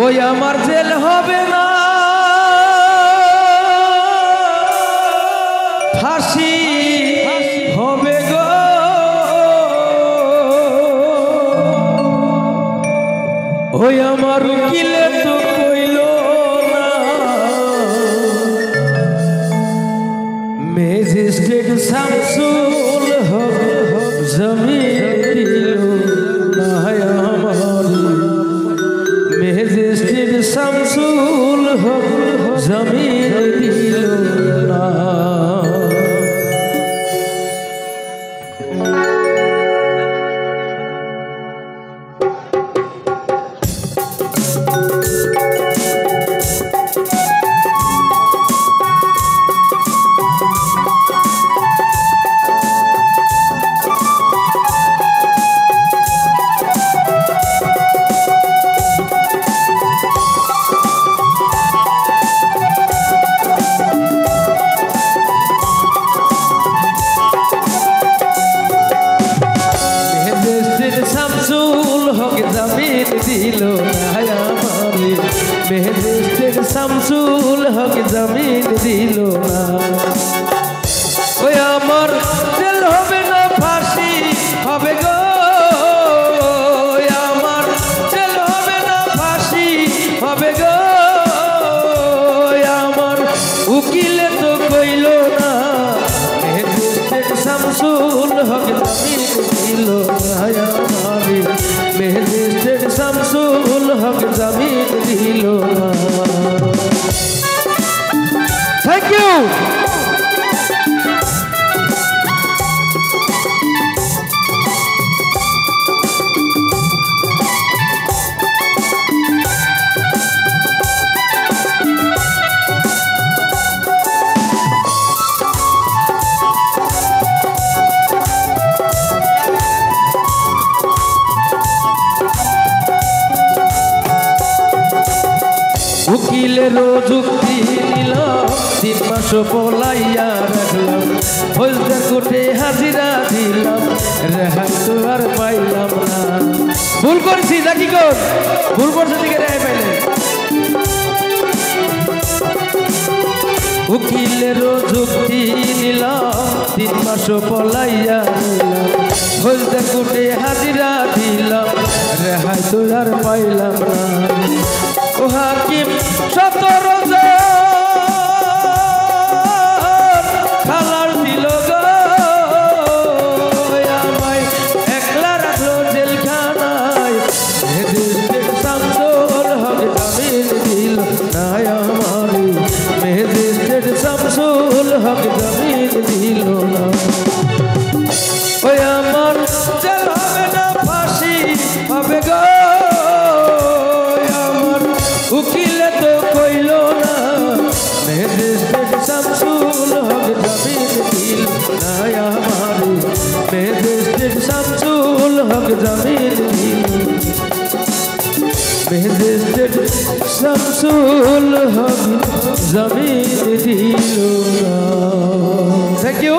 ওই আমার জেল হবে না, ফাঁসি হবে গো। ওই আমার উকিলে তো কইল না, ম্যাজিস্ট্রেট শামসুল হক জমিন দিল না আমার, ম্যাজিস্ট্রেট শামসুল হক জমিন দিল না। শামসুল হক জমিন দিল না আমারে, ম্যাজিস্ট্রেট শামসুল হক জমিন দিল না। ওই আমার জেল হবে না, ফাঁসি হবে গো। আমার জেল হবে না, ফাঁসি হবে গো। আমার উকিলে তো কইল না, ম্যাজিস্ট্রেট শামসুল হক জমিন দিল না আমারে, ম্যাজিস্ট্রেট শামসুল হক জমিন দিল না। Thank you. উকিলের যুক্তি নিলাম, 3 মাস পলাইয়া রাখলাম, ফৌজদার কোর্টে হাজিরা দিলাম, রেহাই তো আর পাইলাম না। ভুল করছি নাকি কোন ভুল করছে দিকে রেহাই পাইলে। উকিলের যুক্তি নিলাম, 3 মাস পলাইয়া দিলাম, ফৌজদার কোর্টে হাজিরা দিলাম, রেহাই তো আর পাইলাম না। ও হাকিম 17 জন খালার দিল গো, আমায় একলা রাখলো জেলখানায়, ম্যাজিস্ট্রেট শামসুল হক জমিন দিল না আমারে, ম্যাজিস্ট্রেট শামসুল হক জমিন দিল না। ওই আমার জেল হবে না, ফাঁসি হবে গো। উকিলে তো কইল না, ম্যাজিস্ট্রেট শামসুল হক জমিন দিল না আমারে, ম্যাজিস্ট্রেট শামসুল হক জমিন দিল, ম্যাজিস্ট্রেট শামসুল হক জমিন দিল না। Thank you.